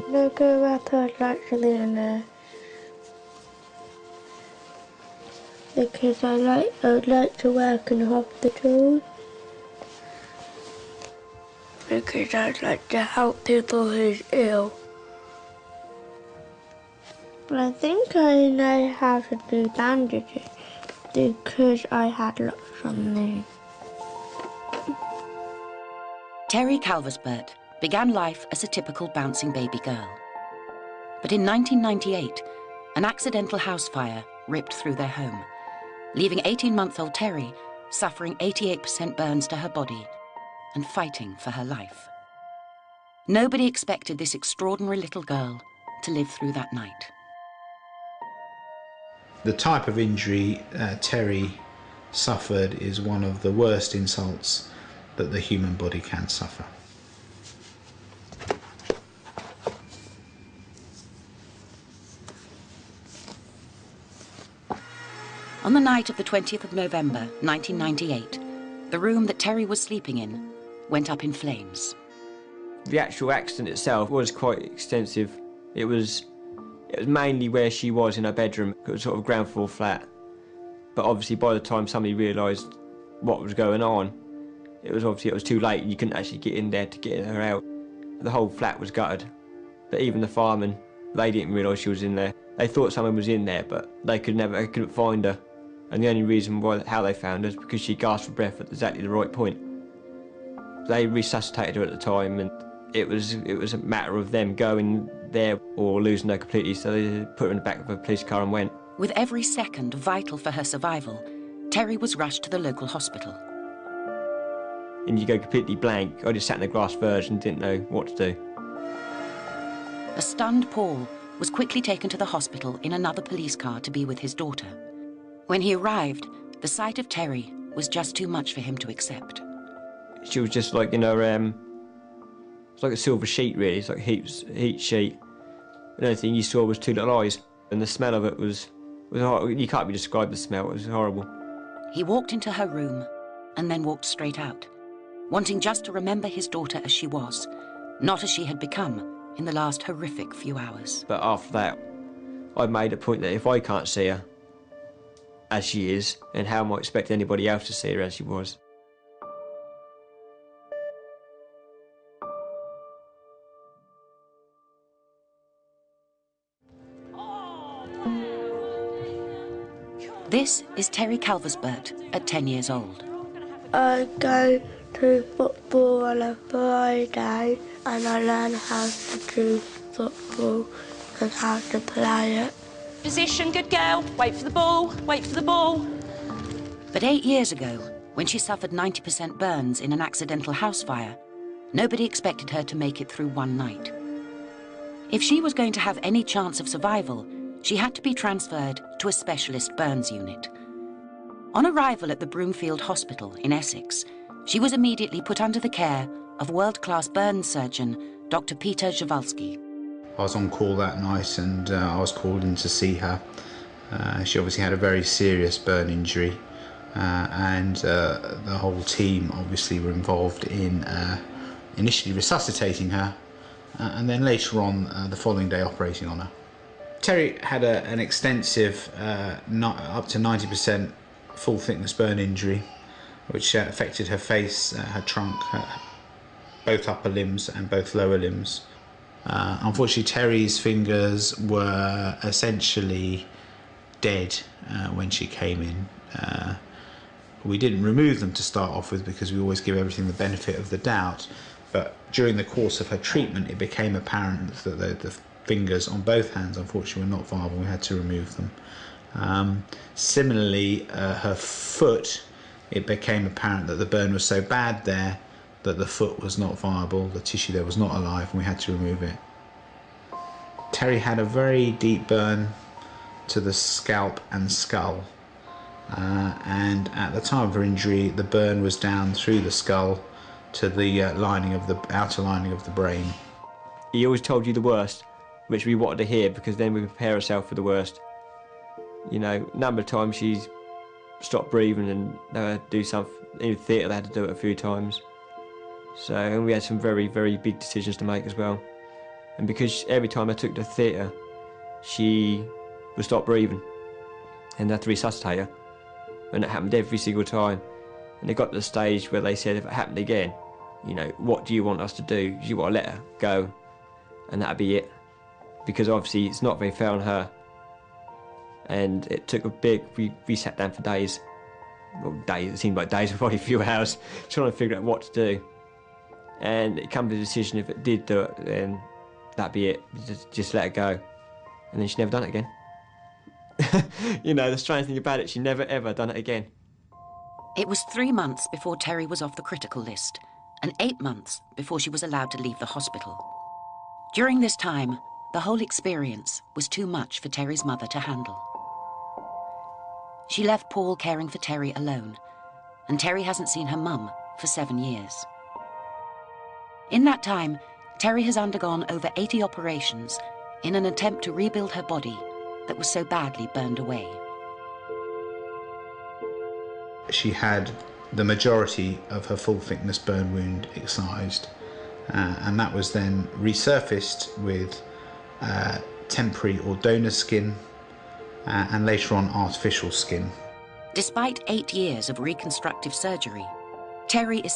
No go out I'd actually in there. Because I'd like to work in a hospital. Because I'd like to help people who's ill. But I think I know how to do bandages because I had lots on me. Terry Calversburt began life as a typical bouncing baby girl. But in 1998, an accidental house fire ripped through their home, leaving 18-month-old Terry suffering 88% burns to her body and fighting for her life. Nobody expected this extraordinary little girl to live through that night. The type of injury Terry suffered is one of the worst insults that the human body can suffer. On the night of the 20th of November, 1998, the room that Terry was sleeping in went up in flames. The actual accident itself was quite extensive. It was mainly where she was in her bedroom. It was sort of ground floor flat. But obviously by the time somebody realised what was going on, it was too late and you couldn't actually get in there to get her out. The whole flat was gutted. But even the firemen, they didn't realise she was in there. They thought someone was in there, but they couldn't find her. And the only reason how they found her is because she gasped for breath at exactly the right point. They resuscitated her at the time, and it was a matter of them going there or losing her completely, so they put her in the back of a police car and went. With every second vital for her survival, Terry was rushed to the local hospital. And you go completely blank. I just sat in the grass verge and didn't know what to do. A stunned Paul was quickly taken to the hospital in another police car to be with his daughter. When he arrived, the sight of Terry was just too much for him to accept. She was just like, it's like a silver sheet really, it's like a heat sheet. The only thing you saw was two little eyes, and the smell of it was horrible. You can't be described the smell, it was horrible. He walked into her room and then walked straight out, wanting just to remember his daughter as she was, not as she had become in the last horrific few hours. But after that, I made a point that if I can't see her as she is, then how am I expect anybody else to see her as she was? This is Terry Calversburt at 10 years old. I go to football on a Friday and I learn how to do football and how to play it. Position, good girl. Wait for the ball, wait for the ball. But 8 years ago, when she suffered 90% burns in an accidental house fire, nobody expected her to make it through one night. If she was going to have any chance of survival, she had to be transferred to a specialist burns unit. On arrival at the Broomfield Hospital in Essex, she was immediately put under the care of world-class burns surgeon Dr. Peter Zawalski. I was on call that night and I was called in to see her. She obviously had a very serious burn injury and the whole team obviously were involved in initially resuscitating her and then later on the following day operating on her. Terry had an extensive up to 90% full thickness burn injury which affected her face, her trunk, both upper limbs and both lower limbs. Unfortunately, Terry's fingers were essentially dead when she came in. We didn't remove them to start off with because we always give everything the benefit of the doubt, but during the course of her treatment it became apparent that the fingers on both hands unfortunately were not viable. We had to remove them. Similarly, her foot, it became apparent that the burn was so bad there that the foot was not viable, the tissue there was not alive, and we had to remove it. Terry had a very deep burn to the scalp and skull, and at the time of her injury the burn was down through the skull to the outer lining of the brain. He always told you the worst, which we wanted to hear because then we prepare ourselves for the worst. A number of times she's stopped breathing and they had to do something. In the theatre they had to do it a few times. So, and we had some very, very big decisions to make as well. And because every time I took her to the theatre, she would stop breathing and had to resuscitate her. And it happened every single time. And it got to the stage where they said, if it happened again, you know, what do you want us to do? You want to let her go, and that'd be it. Because obviously it's not very fair on her. And it took a big, we sat down for days. Well, days, it seemed like days, probably a few hours, trying to figure out what to do. And it came to the decision, if it did do it, then that'd be it. Just let her go. And then she never done it again. You know, the strange thing about it, she never ever done it again. It was 3 months before Terry was off the critical list, and 8 months before she was allowed to leave the hospital. During this time, the whole experience was too much for Terry's mother to handle. She left Paul caring for Terry alone, and Terry hasn't seen her mum for 7 years. In that time, Terry has undergone over 80 operations in an attempt to rebuild her body that was so badly burned away. She had the majority of her full-thickness burn wound excised, and that was then resurfaced with temporary or donor skin, and later on artificial skin. Despite 8 years of reconstructive surgery, Terry is